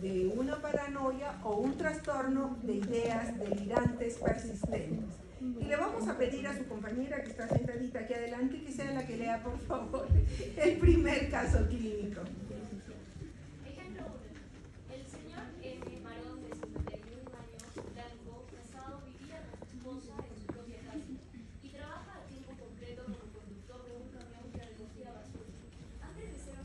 de una paranoia o un trastorno de ideas delirantes persistentes. Y le vamos a pedir a su compañera que está sentadita aquí adelante que sea la que lea, por favor, el primer caso clínico. Ejemplo 1. El señor M. varón de 51 años, blanco, casado, vivía con su esposa en su propia casa y trabaja a tiempo completo como conductor de un camión que recogía basura. Antes de ser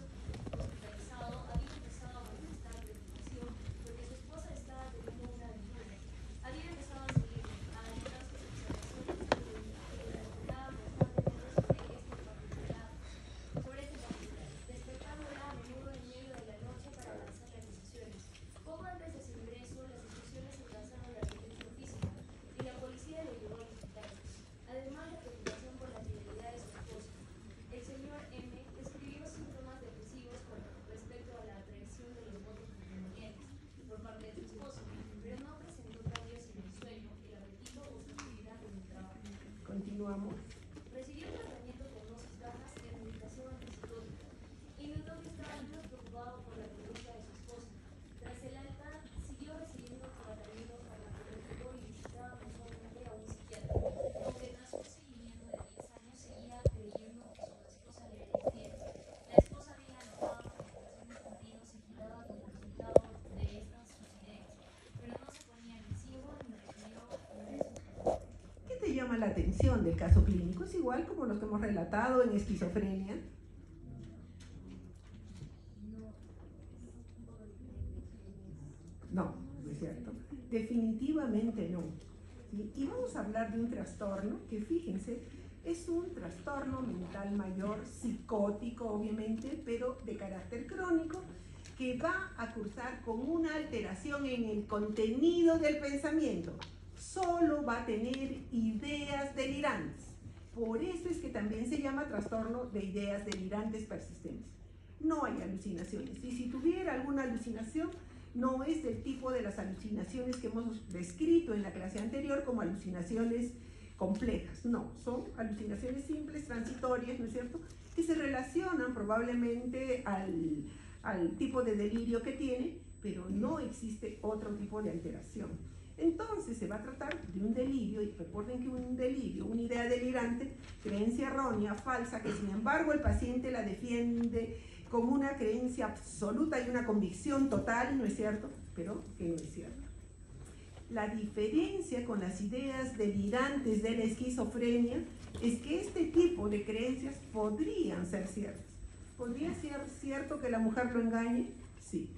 hospitalizado, había empezado a manifestar preocupación porque su esposa estaba teniendo una aventura. Había empezado a seguir a anotar sus observaciones y le preguntaba constantemente sobre este particular, despertándola a menudo en medio de la noche para lanzarle acusaciones. Poco antes de su ingreso, las instituciones alcanzaron la violencia física y la policía le llevó al hospital. Además, la preocupación por la fidelidad de su esposa. El señor M describió síntomas depresivos con respecto a la traición de los votos matrimoniales por parte de su esposa, pero no presentó cambios en el sueño, el apetito o su actividad en el trabajo. Continuamos. Recibió tratamiento con dosis bajas de medicación antipsicótica y notó que estaba muy preocupado por la conducta de su esposa. Tras el alta, siguió recibiendo tratamiento farmacológico y visitaba mensualmente a un psiquiatra. Aunque tras un seguimiento de 10 años seguía creyendo que su esposa le era infiel. La esposa había notado manifestaciones continuas y quitaba como resultado de estas sus ideas, pero no se ponía ni ciego ni recibió ingresos. ¿Qué te llama la atención del caso clínico? Es igual como los que hemos relatado en esquizofrenia. No, no es cierto. Definitivamente no. ¿Sí? Y vamos a hablar de un trastorno que, fíjense, es un trastorno mental mayor, psicótico obviamente, pero de carácter crónico, que va a cursar con una alteración en el contenido del pensamiento. Solo va a tener ideas delirantes. Por eso es que también se llama trastorno de ideas delirantes persistentes. No hay alucinaciones. Y si tuviera alguna alucinación, no es del tipo de las alucinaciones que hemos descrito en la clase anterior como alucinaciones complejas. No, son alucinaciones simples, transitorias, ¿no es cierto?, que se relacionan probablemente al tipo de delirio que tiene, pero no existe otro tipo de alteración. Entonces se va a tratar de un delirio, y recuerden que un delirio, una idea delirante, creencia errónea, falsa, que sin embargo el paciente la defiende como una creencia absoluta y una convicción total, ¿no es cierto?, pero que no es cierto. La diferencia con las ideas delirantes de la esquizofrenia es que este tipo de creencias podrían ser ciertas. ¿Podría ser cierto que la mujer lo engañe? Sí.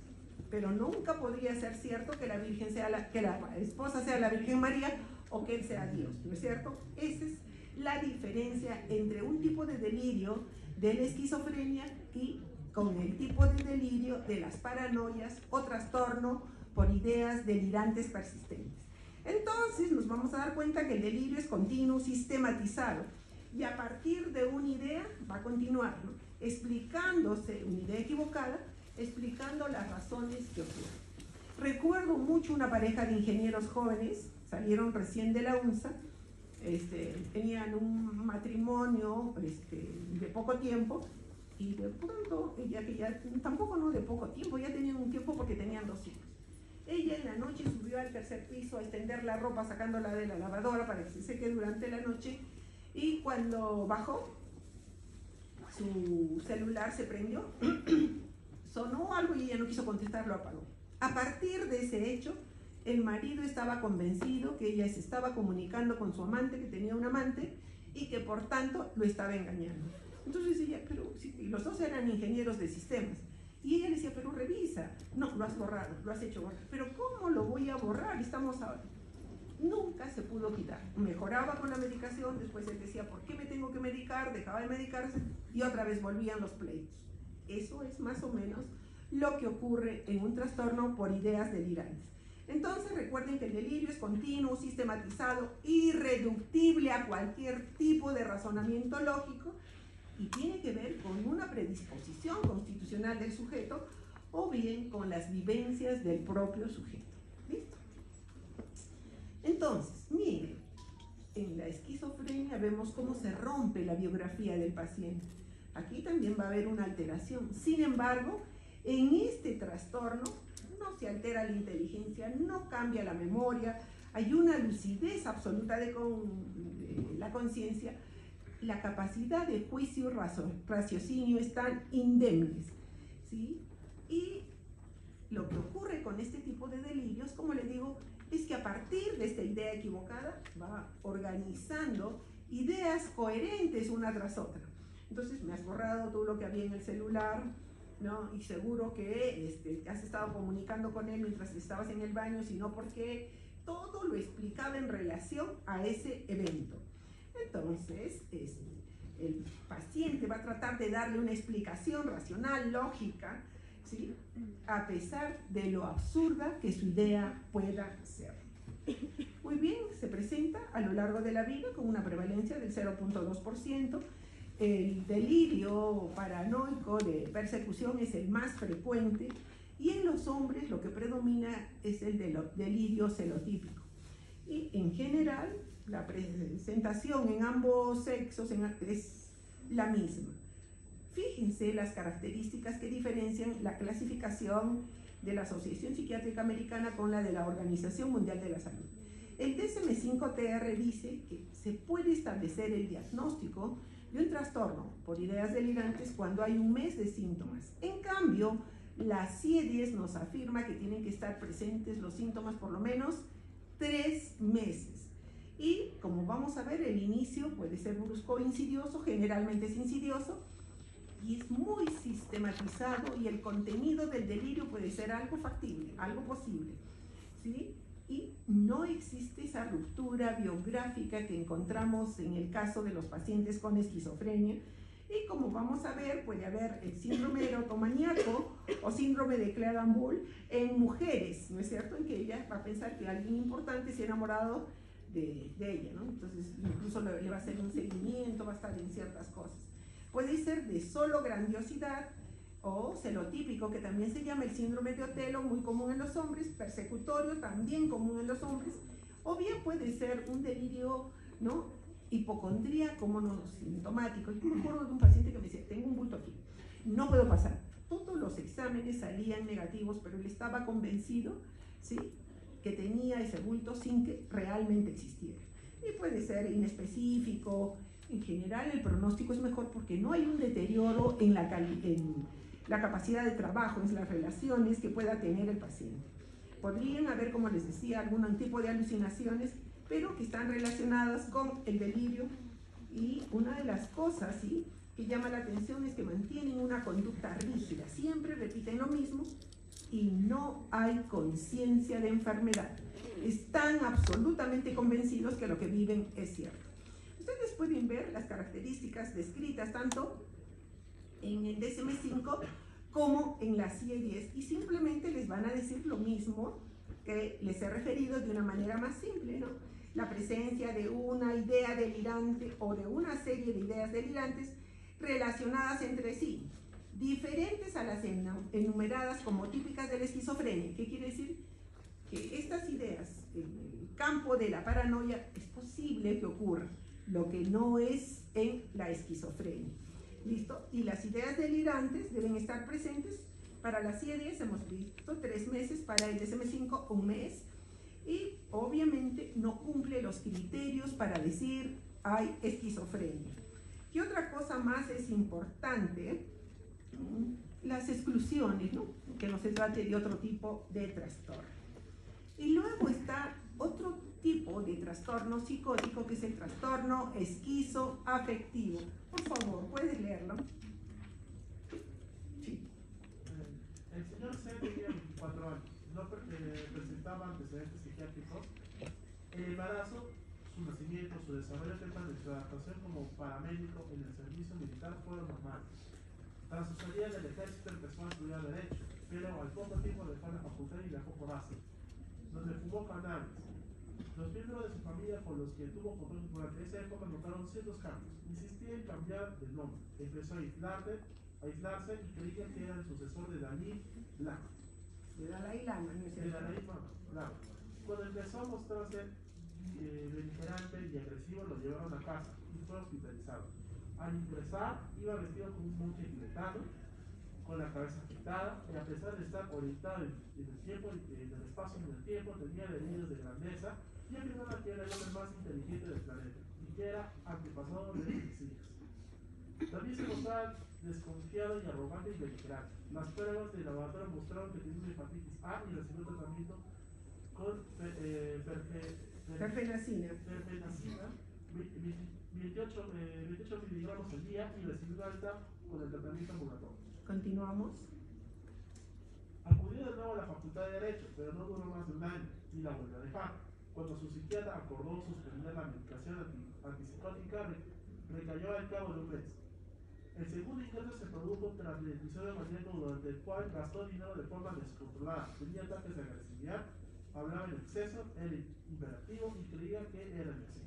Pero nunca podría ser cierto que la Virgen sea que la esposa sea la Virgen María o que él sea Dios, ¿no es cierto? Esa es la diferencia entre un tipo de delirio de la esquizofrenia y con el tipo de delirio de las paranoias o trastorno por ideas delirantes persistentes. Entonces nos vamos a dar cuenta que el delirio es continuo, sistematizado, y a partir de una idea va a continuar, ¿no?, explicándose una idea equivocada, explicando las razones que ocurren. Recuerdo mucho una pareja de ingenieros jóvenes, salieron recién de la UNSA, tenían un matrimonio de poco tiempo, y de pronto, ella que ya, tampoco no de poco tiempo, ya tenían un tiempo porque tenían 2 hijos. Ella en la noche subió al tercer piso a extender la ropa sacándola de la lavadora para que se seque durante la noche, y cuando bajó, su celular se prendió, sonó algo y ella no quiso contestar, lo apagó. A partir de ese hecho, el marido estaba convencido que ella se estaba comunicando con su amante, que tenía un amante, y que por tanto lo estaba engañando. Entonces ella, pero si los dos eran ingenieros de sistemas, y ella le decía, pero revisa, no, lo has borrado, lo has hecho borrar, pero ¿cómo lo voy a borrar? Estamos ahora. Nunca se pudo quitar. Mejoraba con la medicación, después él decía, ¿por qué me tengo que medicar? Dejaba de medicarse y otra vez volvían los pleitos. Eso es más o menos lo que ocurre en un trastorno por ideas delirantes. Entonces recuerden que el delirio es continuo, sistematizado, irreductible a cualquier tipo de razonamiento lógico y tiene que ver con una predisposición constitucional del sujeto o bien con las vivencias del propio sujeto. ¿Listo? Entonces, miren, en la esquizofrenia vemos cómo se rompe la biografía del paciente. Aquí también va a haber una alteración. Sin embargo, en este trastorno no se altera la inteligencia, no cambia la memoria, hay una lucidez absoluta de la conciencia, la capacidad de juicio y raciocinio están indemnes, ¿sí? Y lo que ocurre con este tipo de delirios, como les digo, es que a partir de esta idea equivocada va organizando ideas coherentes una tras otra. Entonces, me has borrado todo lo que había en el celular, ¿no? Y seguro que has estado comunicando con él mientras estabas en el baño, sino porque todo lo explicaba en relación a ese evento. Entonces, el paciente va a tratar de darle una explicación racional, lógica, ¿sí? A pesar de lo absurda que su idea pueda ser. Muy bien, se presenta a lo largo de la vida con una prevalencia del 0.2%. El delirio paranoico de persecución es el más frecuente y en los hombres lo que predomina es el delirio celotípico. Y en general, la presentación en ambos sexos es la misma. Fíjense las características que diferencian la clasificación de la Asociación Psiquiátrica Americana con la de la Organización Mundial de la Salud. El DSM-5-TR dice que se puede establecer el diagnóstico de un trastorno por ideas delirantes cuando hay un mes de síntomas. En cambio, la CIE-10 nos afirma que tienen que estar presentes los síntomas por lo menos 3 meses. Y como vamos a ver, el inicio puede ser brusco o insidioso, generalmente es insidioso, y es muy sistematizado y el contenido del delirio puede ser algo factible, algo posible, ¿sí? Y no existe esa ruptura biográfica que encontramos en el caso de los pacientes con esquizofrenia. Y como vamos a ver, puede haber el síndrome erotomaníaco o síndrome de Clearan-Bull en mujeres, ¿no es cierto? En que ella va a pensar que alguien importante se ha enamorado de ella, ¿no? Entonces incluso le va a hacer un seguimiento, va a estar en ciertas cosas. Puede ser de solo grandiosidad o celotípico, que también se llama el síndrome de Otelo, muy común en los hombres, persecutorio, también común en los hombres, o bien puede ser un delirio, ¿no?, hipocondríaco monosintomático. Yo me acuerdo de un paciente que me decía, tengo un bulto aquí, no puedo pasar. Todos los exámenes salían negativos, pero él estaba convencido, ¿sí?, que tenía ese bulto sin que realmente existiera. Y puede ser inespecífico. En general el pronóstico es mejor porque no hay un deterioro en la capacidad de trabajo, en las relaciones que pueda tener el paciente. Podrían haber, como les decía, algún tipo de alucinaciones, pero que están relacionadas con el delirio. Y una de las cosas, ¿sí?, que llama la atención es que mantienen una conducta rígida, siempre repiten lo mismo y no hay conciencia de enfermedad. Están absolutamente convencidos que lo que viven es cierto. Ustedes pueden ver las características descritas tanto en el DSM-5 como en la CIE-10 y simplemente les van a decir lo mismo que les he referido de una manera más simple, ¿no? La presencia de una idea delirante o de una serie de ideas delirantes relacionadas entre sí, diferentes a las enumeradas como típicas de la esquizofrenia. ¿Qué quiere decir? Que estas ideas en el campo de la paranoia es posible que ocurran, lo que no es en la esquizofrenia. ¿Listo? Y las ideas delirantes deben estar presentes. Para la CIE-10 hemos visto 3 meses, para el DSM-5 un mes, y obviamente no cumple los criterios para decir hay esquizofrenia. ¿Qué otra cosa más es importante? Las exclusiones, ¿no? Que no se trate de otro tipo de trastorno. Y luego está otro tipo de trastorno psicótico, que es el trastorno esquizoafectivo. Por favor, ¿puedes leerlo? Sí. El señor C tenía 24 años, no presentaba antecedentes psiquiátricos. El embarazo, su nacimiento, su desarrollo temprano y su adaptación como paramédico en el servicio militar fueron normales. Tras su salida del ejército empezó a estudiar Derecho, pero al poco tiempo dejó la facultad y viajó por Asia, donde fumó cannabis. Los miembros de su familia con los que tuvo contacto durante esa época notaron ciertos cambios. Insistía en cambiar de nombre. Empezó a aislarse y creía que era el sucesor de Dalai Lama. De Dalai Lama, ¿no es cierto? De Dalai Lama. Cuando empezó a mostrarse beligerante y agresivo, lo llevaron a casa y fue hospitalizado. Al ingresar, iba vestido como un monje tibetano, con la cabeza afectada, y a pesar de estar orientado en el tiempo, en el espacio y en el tiempo, tenía delirios de grandeza y afirmaba que era el hombre más inteligente del planeta y que era antepasado de los Mesías. También se mostraba desconfiado y arrogante y beligerante. Las pruebas de laboratorio mostraron que tenía una hepatitis A y recibió tratamiento con Perfenacina. 28 miligramos al día y recibió alta con el tratamiento ambulatorio. Continuamos. Acudió de nuevo a la Facultad de Derecho, pero no duró más de un año y la volvió a dejar. Cuando su psiquiatra acordó suspender la medicación antipsicótica, recayó al cabo de un mes. El segundo ingreso se produjo tras el episodio maníaco durante el cual gastó dinero de forma descontrolada, tenía ataques de agresividad, hablaba en exceso, era hiperactivo y creía que era el Mesías.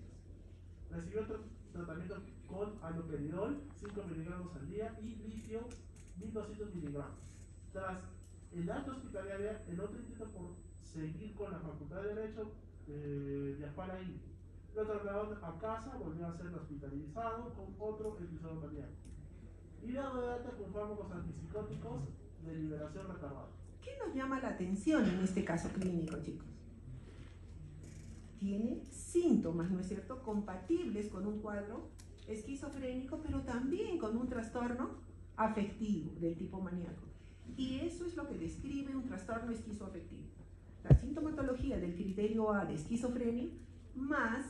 Recibió tratamiento con haloperidol, 5 miligramos al día, y litio, 1200 miligramos. Tras el acto hospitalario, el otro intento por seguir con la Facultad de Derecho viajó a la India. Lo trasladaron a casa, volvió a ser hospitalizado con otro episodio maníaco. Y dado de alta con fármacos antipsicóticos de liberación retardada. ¿Qué nos llama la atención en este caso clínico, chicos? Tiene síntomas, ¿no es cierto?, compatibles con un cuadro esquizofrénico, pero también con un trastorno afectivo del tipo maníaco. Y eso es lo que describe un trastorno esquizoafectivo. La sintomatología del criterio A de esquizofrenia más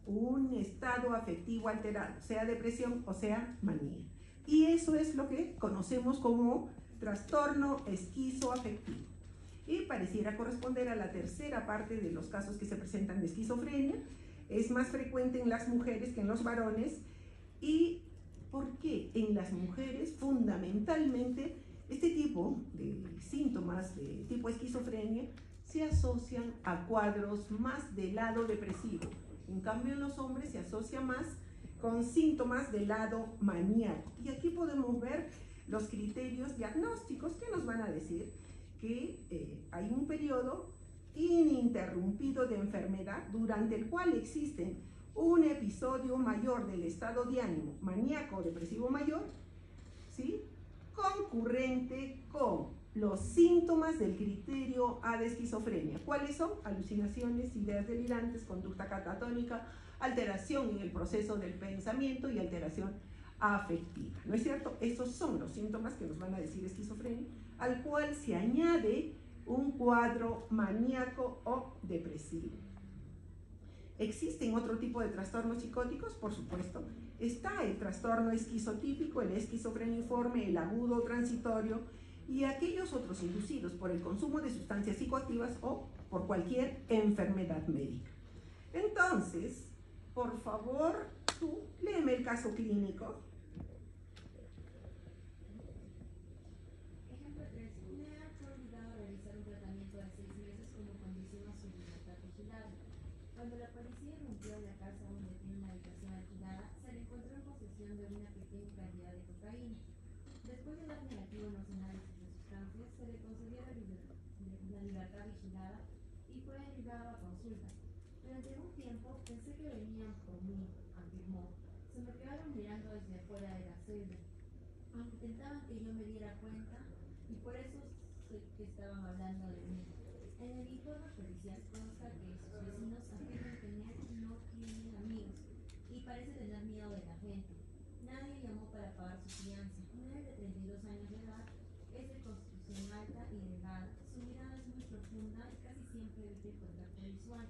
un estado afectivo alterado, sea depresión o sea manía. Y eso es lo que conocemos como trastorno esquizoafectivo. Y pareciera corresponder a la tercera parte de los casos que se presentan de esquizofrenia. Es más frecuente en las mujeres que en los varones. ¿Y por qué? En las mujeres, fundamentalmente, este tipo de síntomas de tipo esquizofrenia se asocian a cuadros más del lado depresivo. En cambio, en los hombres se asocia más con síntomas del lado maníaco. Y aquí podemos ver los criterios diagnósticos que nos van a decir que hay un periodo ininterrumpido de enfermedad durante el cual existe un episodio mayor del estado de ánimo maníaco o depresivo mayor, ¿sí?, concurrente con los síntomas del criterio A de esquizofrenia. ¿Cuáles son? Alucinaciones, ideas delirantes, conducta catatónica, alteración en el proceso del pensamiento y alteración afectiva, ¿no es cierto? Esos son los síntomas que nos van a decir esquizofrenia, al cual se añade un cuadro maníaco o depresivo. ¿Existen otro tipo de trastornos psicóticos? Por supuesto. Está el trastorno esquizotípico, el esquizofreniforme, el agudo transitorio y aquellos otros inducidos por el consumo de sustancias psicoactivas o por cualquier enfermedad médica. Entonces, por favor, tú léeme el caso clínico. Ejemplo 3. Una edad fue obligada a realizar un tratamiento de 6 meses como condición a su libertad vigilada. Cuando la policía irrumpió en la casa donde tiene una habitación alquilada, se le encontró en posesión de una pequeña cantidad de cocaína. Después de dar negativo en los análisis de sustancias, se le concedió la libertad vigilada y fue derivado a consulta. Durante un tiempo pensé que venían por mí, afirmó. Se me quedaron mirando desde afuera de la celda. Intentaban que yo me diera cuenta y por eso sé que estaban hablando de mí. En el informe policial consta que sus vecinos afirman que Ned no tiene amigos y parece tener miedo de la gente. Nadie llamó para pagar su fianza. Ned, de 32 años de edad, es de constitución alta y delgada. Su mirada es muy profunda y casi siempre evita el contacto visual.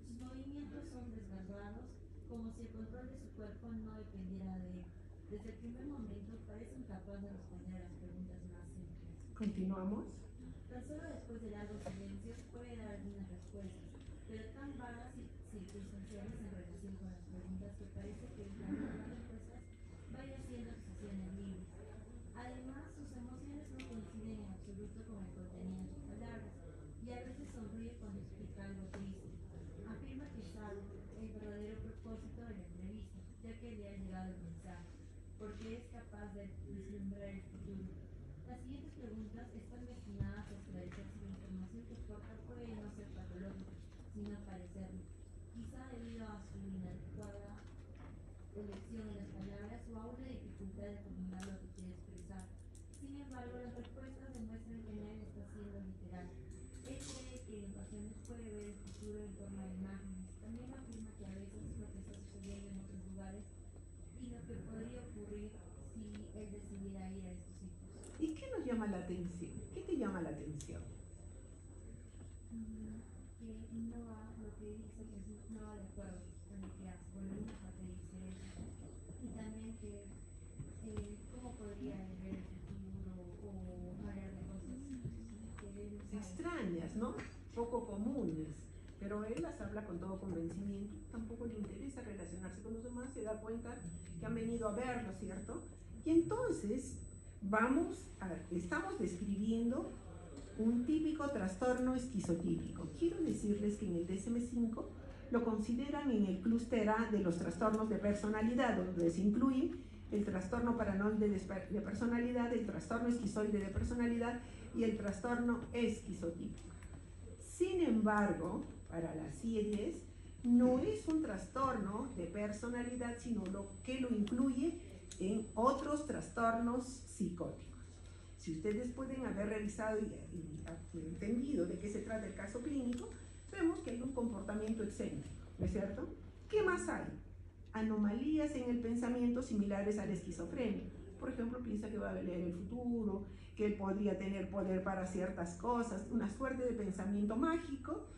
Sus movimientos son desgarrados, como si el control de su cuerpo no dependiera de él. Desde el primer momento parece incapaz de responder a las preguntas más simples. Continuamos. Tan solo después de largos silencios puede dar algunas respuestas, pero tan vagas y circunstanciales en relación con las preguntas que parece que el camino de las respuestas vaya haciendo excepciones libres. Además, sus emociones no coinciden en absoluto con el contenido de sus palabras, y a veces sonríe cuando explica algo triste. Afirma que sabe el verdadero propósito de la entrevista, ya que le ha llegado el mensaje, porque es capaz de vislumbrar el futuro. Las siguientes preguntas están destinadas a esclarecer si la información que porta puede no ser patológica, sino parecerlo, quizá debido a su inadecuada elección de las palabras o a una dificultad de formular lo que quiere expresar. Sin embargo, las respuestas demuestran que nadie está siendo literal. Él cree que en ocasiones puede ver el futuro en forma de imágenes. También afirma que a veces lo que está sucediendo en otros lugares y lo que podría ocurrir si él decidiera ir a estos sitios. ¿Y qué nos llama la atención? ¿Qué te llama la atención? Que no va, lo que dice Jesús no va de acuerdo con lo que hace, con lo que dice él. Y también que cómo podría él ver el futuro o hablar de cosas que él sabe. Extrañas, ¿no? Poco comunes, pero él las habla con todo convencimiento, tampoco le interesa relacionarse con los demás, se da cuenta que han venido a verlo, ¿cierto? Y entonces estamos describiendo un típico trastorno esquizotípico. Quiero decirles que en el DSM-5 lo consideran en el clúster A de los trastornos de personalidad, donde se incluye el trastorno paranoide de personalidad, el trastorno esquizoide de personalidad y el trastorno esquizotípico. Sin embargo, para las series no es un trastorno de personalidad, sino que lo incluye en otros trastornos psicóticos. Si ustedes pueden haber revisado y entendido de qué se trata el caso clínico, vemos que hay un comportamiento excéntrico, ¿no es cierto? ¿Qué más hay? Anomalías en el pensamiento similares a la esquizofrenia. Por ejemplo, piensa que va a leer el futuro, que él podría tener poder para ciertas cosas, una suerte de pensamiento mágico,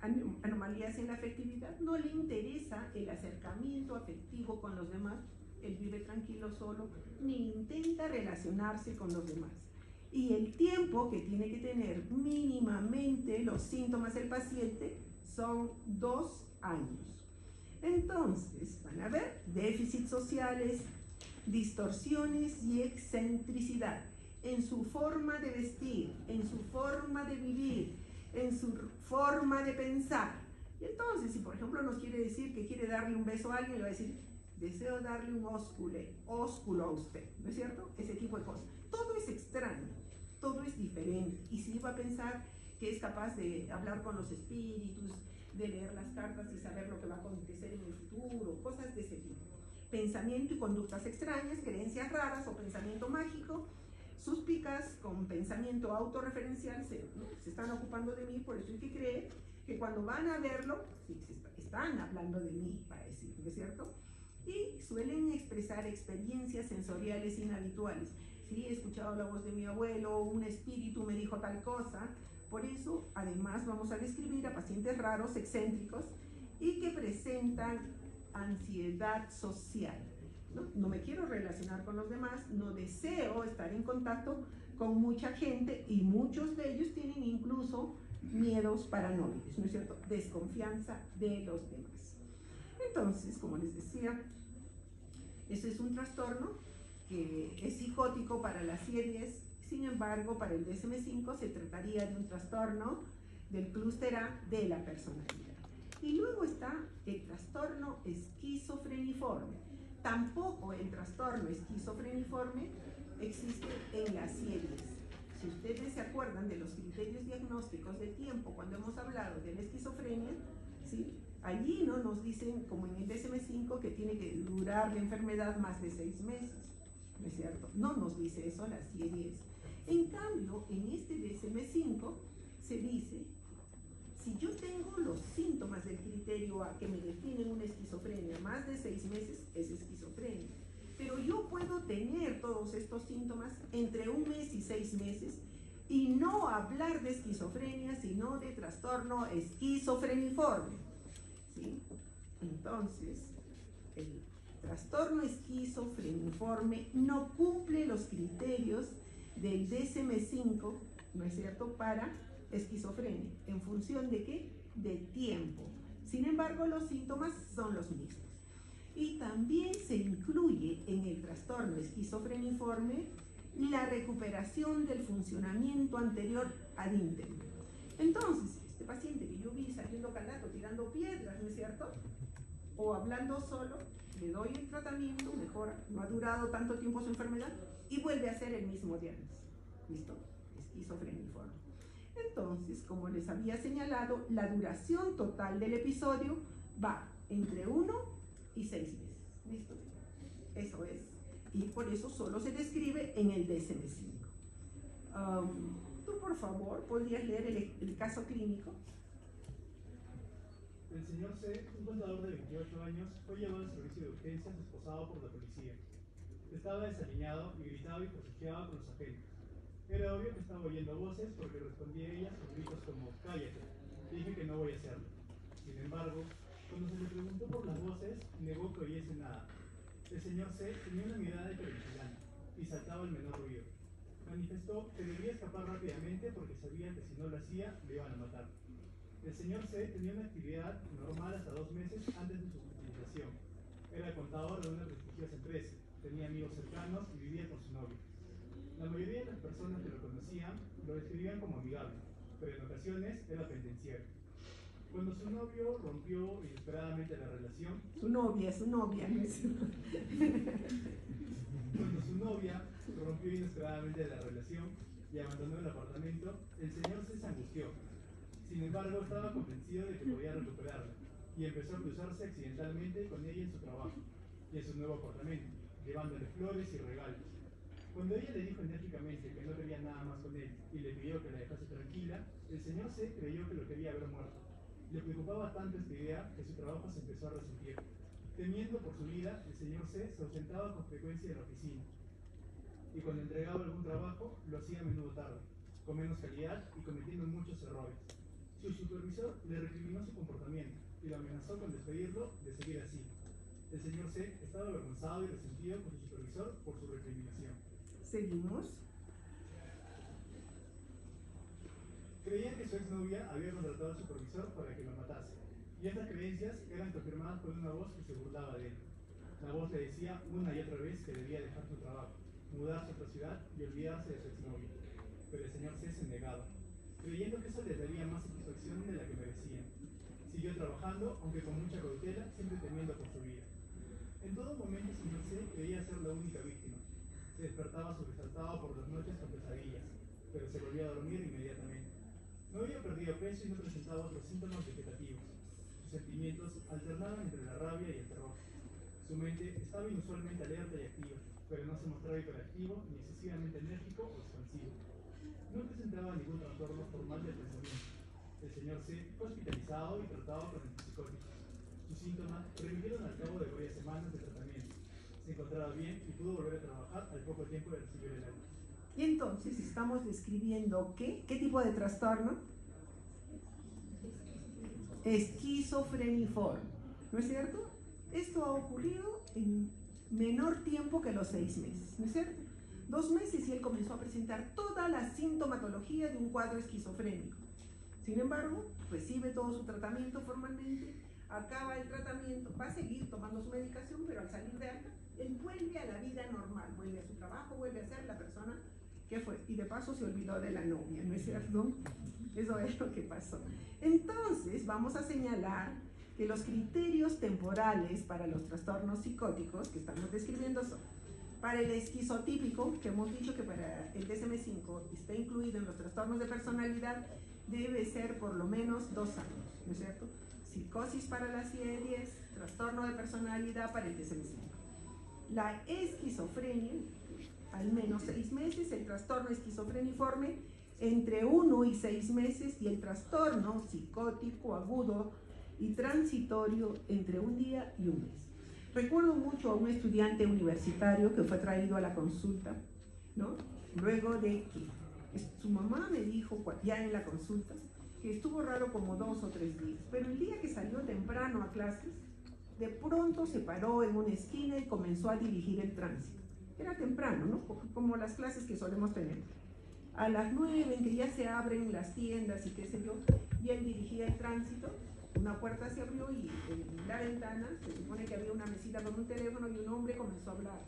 anomalías en la afectividad, no le interesa el acercamiento afectivo con los demás, él vive tranquilo solo, ni intenta relacionarse con los demás. Y el tiempo que tiene que tener mínimamente los síntomas del paciente son 2 años. Entonces, van a ver déficits sociales, distorsiones y excentricidad en su forma de vestir, en su forma de vivir, en su forma de pensar. Y entonces, si por ejemplo nos quiere decir que quiere darle un beso a alguien, le va a decir, deseo darle un ósculo a usted, ¿no es cierto? Ese tipo de cosas. Todo es extraño, todo es diferente. Y si va a pensar que es capaz de hablar con los espíritus, de leer las cartas y saber lo que va a acontecer en el futuro, cosas de ese tipo. Pensamiento y conductas extrañas, creencias raras o pensamiento mágico, suspicaz con pensamiento autorreferencial, se están ocupando de mí, por eso hay que creer que cuando van a verlo, sí, están hablando de mí, para decir, ¿no es cierto? Y suelen expresar experiencias sensoriales inhabituales. Sí, he escuchado la voz de mi abuelo, un espíritu me dijo tal cosa. Por eso, además, vamos a describir a pacientes raros, excéntricos, y que presentan ansiedad social. No me quiero relacionar con los demás, no deseo estar en contacto con mucha gente, y muchos de ellos tienen incluso miedos paranoides, ¿no es cierto? Desconfianza de los demás. Entonces, como les decía, ese es un trastorno que es psicótico para las series. Sin embargo, para el DSM-5 se trataría de un trastorno del clúster A de la personalidad. Y luego está el trastorno esquizofreniforme. Tampoco el trastorno esquizofreniforme existe en las series. Si ustedes se acuerdan de los criterios diagnósticos de tiempo cuando hemos hablado de la esquizofrenia, ¿sí? Allí no nos dicen, como en el DSM-5, que tiene que durar la enfermedad más de 6 meses, ¿no es cierto? No nos dice eso la serie. En cambio, en este DSM-5 se dice, si yo tengo los síntomas del criterio A que me definen una esquizofrenia más de 6 meses, es esquizofrenia. Pero yo puedo tener todos estos síntomas entre 1 mes y 6 meses y no hablar de esquizofrenia, sino de trastorno esquizofreniforme, ¿sí? Entonces, el trastorno esquizofreniforme no cumple los criterios del DSM-5, ¿no es cierto?, para esquizofrenia. ¿En función de qué? De tiempo. Sin embargo, los síntomas son los mismos. Y también se incluye en el trastorno esquizofreniforme la recuperación del funcionamiento anterior ad interim. Entonces, este paciente que yo vi saliendo calato, tirando piedras, ¿no es cierto?, o hablando solo, le doy el tratamiento, mejora, no ha durado tanto tiempo su enfermedad y vuelve a hacer el mismo diagnóstico. ¿Listo? Esquizofreniforme. Entonces, como les había señalado, la duración total del episodio va entre 1 y 6 meses. ¿Listo? Eso es. Y por eso solo se describe en el DSM-5. Tú, por favor, ¿podrías leer el caso clínico? El señor C, un contador de 28 años, fue llevado al servicio de urgencias esposado por la policía. Estaba desaliñado y gritaba y forcejeaba con los agentes. Era obvio que estaba oyendo voces porque respondía a ellas con gritos como «cállate». Dije que no voy a hacerlo. Sin embargo, cuando se le preguntó por las voces, negó que oyese nada. El señor C tenía una mirada de hipervigilante y saltaba el menor ruido. Manifestó que debía escapar rápidamente porque sabía que si no lo hacía, le iban a matar. El señor C tenía una actividad normal hasta 2 meses antes de su utilización. Era contador de una prestigiosa empresa, tenía amigos cercanos y vivía con su novia. La mayoría de las personas que lo conocían lo describían como amigable, pero en ocasiones era pendenciero. Cuando su novio rompió inesperadamente la relación, Su novia, ¿no es? Cuando su novia rompió inesperadamente la relación y abandonó el apartamento, el señor C se angustió. Sin embargo, estaba convencido de que podía recuperarla y empezó a cruzarse accidentalmente con ella en su trabajo y en su nuevo apartamento, llevándole flores y regalos. Cuando ella le dijo enérgicamente que no quería nada más con él y le pidió que la dejase tranquila, el señor C creyó que lo quería ver muerto. Le preocupaba tanto esta idea que su trabajo se empezó a resentir. Temiendo por su vida, el señor C se ausentaba con frecuencia de la oficina. Y cuando entregaba algún trabajo, lo hacía a menudo tarde, con menos calidad y cometiendo muchos errores. Su supervisor le recriminó su comportamiento y lo amenazó con despedirlo de seguir así. El señor C estaba avergonzado y resentido con su supervisor por su recriminación. Seguimos. Creía que su exnovia había contratado al supervisor para que lo matase, y estas creencias eran confirmadas por una voz que se burlaba de él. La voz le decía una y otra vez que debía dejar su trabajo, mudarse a otra ciudad y olvidarse de su exnovia. Pero el señor C se negaba, creyendo que eso les daría más satisfacción de la que merecían. Siguió trabajando, aunque con mucha cautela, siempre temiendo por su vida. En todo momento el señor C creía ser la única víctima. Se despertaba sobresaltado por las noches con pesadillas, pero se volvía a dormir inmediatamente. No había perdido peso y no presentaba otros síntomas vegetativos. Sus sentimientos alternaban entre la rabia y el terror. Su mente estaba inusualmente alerta y activa, pero no se mostraba hiperactivo ni excesivamente enérgico o expansivo. No presentaba ningún trastorno formal del pensamiento. El señor C fue hospitalizado y tratado con antipsicóticos. Sus síntomas revivieron al cabo de varias semanas de tratamiento. Se encontraba bien y pudo volver a trabajar al poco tiempo de recibir el alta. Y entonces estamos describiendo ¿qué tipo de trastorno? Esquizofreniforme, ¿no es cierto? Esto ha ocurrido en menor tiempo que los 6 meses, ¿no es cierto? 2 meses y él comenzó a presentar toda la sintomatología de un cuadro esquizofrénico. Sin embargo, recibe todo su tratamiento formalmente, acaba el tratamiento, va a seguir tomando su medicación, pero al salir de alta, él vuelve a la vida normal, vuelve a su trabajo, vuelve a ser la persona que fue. Y de paso se olvidó de la novia, ¿no es cierto? Eso es lo que pasó. Entonces, vamos a señalar que los criterios temporales para los trastornos psicóticos que estamos describiendo son: para el esquizotípico, que hemos dicho que para el DSM-5 está incluido en los trastornos de personalidad, debe ser por lo menos 2 años, ¿no es cierto? Psicosis para la CIE-10, trastorno de personalidad para el DSM-5. La esquizofrenia, al menos 6 meses, el trastorno esquizofreniforme entre 1 y 6 meses y el trastorno psicótico agudo y transitorio entre 1 día y 1 mes. Recuerdo mucho a un estudiante universitario que fue traído a la consulta, ¿no? Luego de que su mamá me dijo ya en la consulta que estuvo raro como 2 o 3 días, pero el día que salió temprano a clases, de pronto se paró en una esquina y comenzó a dirigir el tránsito. Era temprano, ¿no? Como las clases que solemos tener. A las 9, en que ya se abren las tiendas y qué sé yo, y él dirigía el tránsito, una puerta se abrió y en la ventana se supone que había una mesita con un teléfono y un hombre comenzó a hablar,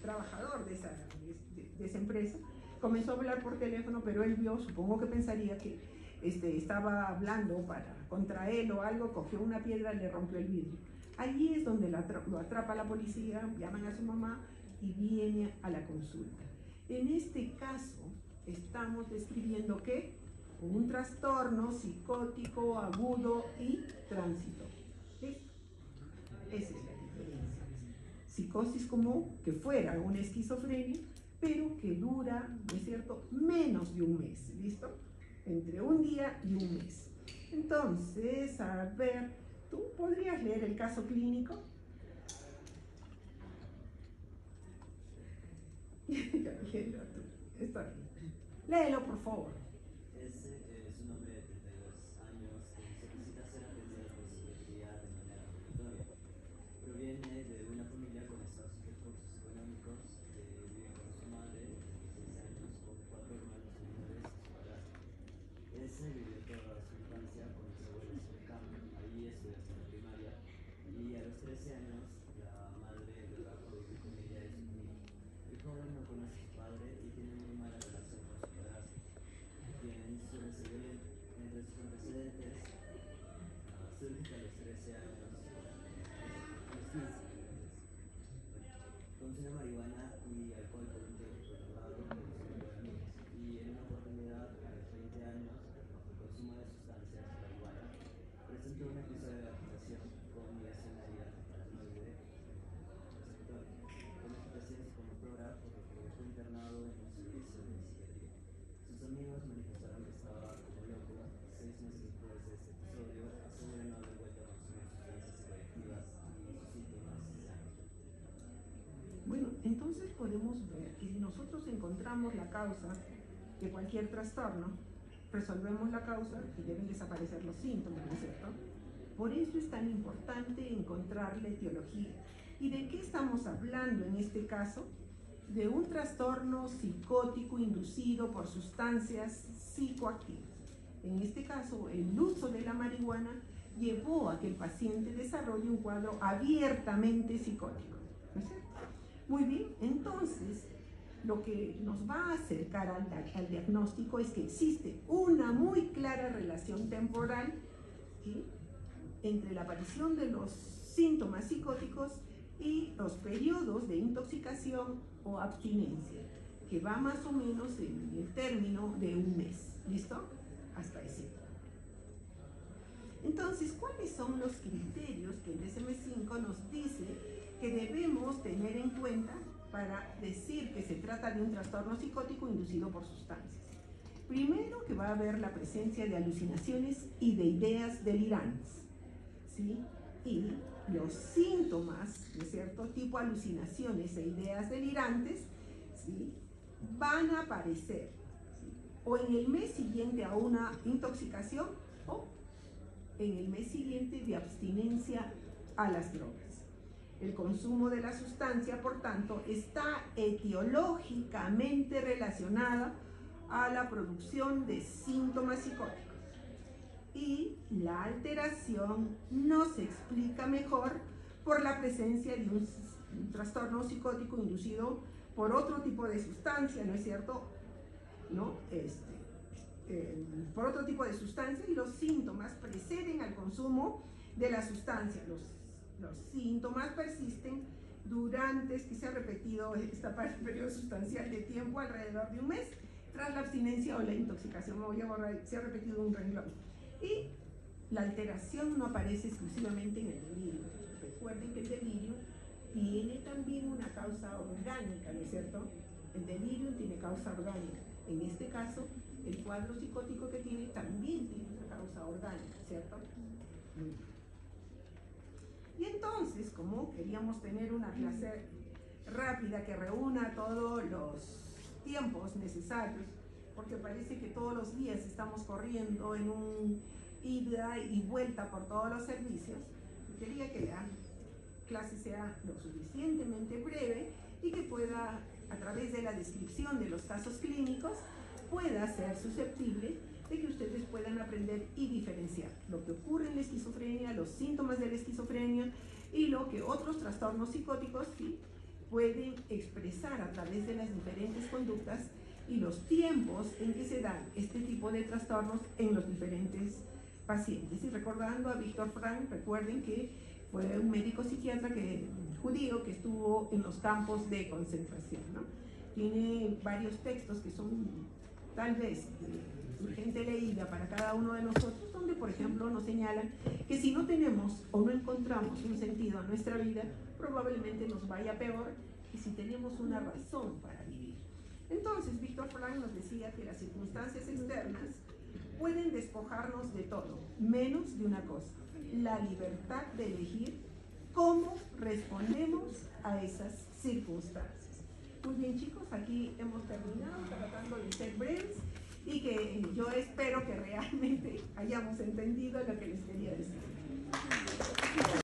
trabajador de esa empresa, comenzó a hablar por teléfono, pero él vio, supongo que pensaría que estaba hablando contra él o algo, cogió una piedra y le rompió el vidrio. Allí es donde lo atrapa la policía, llaman a su mamá y viene a la consulta. En este caso estamos describiendo que un trastorno psicótico agudo y transitorio. ¿Listo? Esa es la diferencia. Psicosis como que fuera una esquizofrenia, pero que dura, ¿no es cierto?, menos de un mes, ¿listo? Entre un día y un mes. Entonces, a ver, ¿tú podrías leer el caso clínico? Léelo tú, está bien. Léelo, por favor. Ese es un hombre de 32 años que solicita ser atendido por psiquiatría de manera ambulatoria. Proviene de una familia con escasos recursos económicos, vive con su madre de 16 años, con 4 hermanos menores y su padrastro. Ese vivió toda su infancia con los abuelos en el campo, ahí estudió hasta la primaria, y a los 13 años la madre lo trajo a vivir con ella y su familia. El joven no conoce a su padre y tiene muy mala relación con su padrastro, quien suele ser violento. Entre sus antecedentes, surge que a los 13 años, a los 15, consume marihuana y alcohol por un tiempo prolongado con su grupo de amigos. Y en una oportunidad, a los 20 años, bajo el consumo de sustancias marihuana, presentó un episodio de agitación con migración paranoide receptor, con agitación psicomotora, por lo que fue internado en un servicio de psiquiatría. Sus amigos manifestaron que estaba como loco. 6 meses después de este episodio, asegura no haber vuelto a consumir sustancias psicoactivas y sus síntomas se han ido. Bueno, entonces podemos ver que si nosotros encontramos la causa de cualquier trastorno, resolvemos la causa y deben desaparecer los síntomas, ¿no es cierto? Por eso es tan importante encontrar la etiología. ¿Y de qué estamos hablando en este caso? De un trastorno psicótico inducido por sustancias psicoactivas. En este caso, el uso de la marihuana llevó a que el paciente desarrolle un cuadro abiertamente psicótico, ¿no es cierto? Muy bien, entonces, lo que nos va a acercar al diagnóstico es que existe una muy clara relación temporal, ¿sí?, entre la aparición de los síntomas psicóticos y los periodos de intoxicación o abstinencia, que va más o menos en el término de un mes, ¿listo? Hasta ese. Entonces, ¿cuáles son los criterios que el DSM-5 nos dice que debemos tener en cuenta para decir que se trata de un trastorno psicótico inducido por sustancias? Primero, que va a haber la presencia de alucinaciones y de ideas delirantes, ¿sí? Y los síntomas de cierto tipo, alucinaciones e ideas delirantes, ¿sí?, van a aparecer, ¿sí?, o en el mes siguiente a una intoxicación o en el mes siguiente de abstinencia a las drogas. El consumo de la sustancia, por tanto, está etiológicamente relacionada a la producción de síntomas psicóticos. Y la alteración no se explica mejor por la presencia de un trastorno psicótico inducido por otro tipo de sustancia, ¿no es cierto? ¿No? Por otro tipo de sustancia, y los síntomas preceden al consumo de la sustancia. Los síntomas persisten durante, es que se ha repetido esta parte del periodo sustancial de tiempo alrededor de un mes, tras la abstinencia o la intoxicación, se ha repetido un renglón. Y la alteración no aparece exclusivamente en el delirio. Recuerden que el delirio tiene también una causa orgánica, ¿no es cierto? El delirio tiene causa orgánica. En este caso, el cuadro psicótico que tiene también tiene una causa orgánica, ¿cierto? Y entonces, como queríamos tener una clase rápida que reúna todos los tiempos necesarios, porque parece que todos los días estamos corriendo en un ida y vuelta por todos los servicios, quería que la clase sea lo suficientemente breve y que pueda, a través de la descripción de los casos clínicos, pueda ser susceptible de que ustedes puedan aprender y diferenciar lo que ocurre en la esquizofrenia, los síntomas de la esquizofrenia y lo que otros trastornos psicóticos sí pueden expresar a través de las diferentes conductas y los tiempos en que se dan este tipo de trastornos en los diferentes pacientes. Y recordando a Víctor Frank, recuerden que fue un médico psiquiatra judío que estuvo en los campos de concentración, ¿no? Tiene varios textos que son tal vez de urgente leída para cada uno de nosotros, donde por ejemplo nos señalan que si no tenemos o no encontramos un sentido a nuestra vida, probablemente nos vaya peor que si tenemos una razón para vivir. Entonces, Víctor Frank nos decía que las circunstancias externas pueden despojarnos de todo, menos de una cosa, la libertad de elegir cómo respondemos a esas circunstancias. Muy bien, chicos, aquí hemos terminado tratando de ser breves y que yo espero que realmente hayamos entendido lo que les quería decir.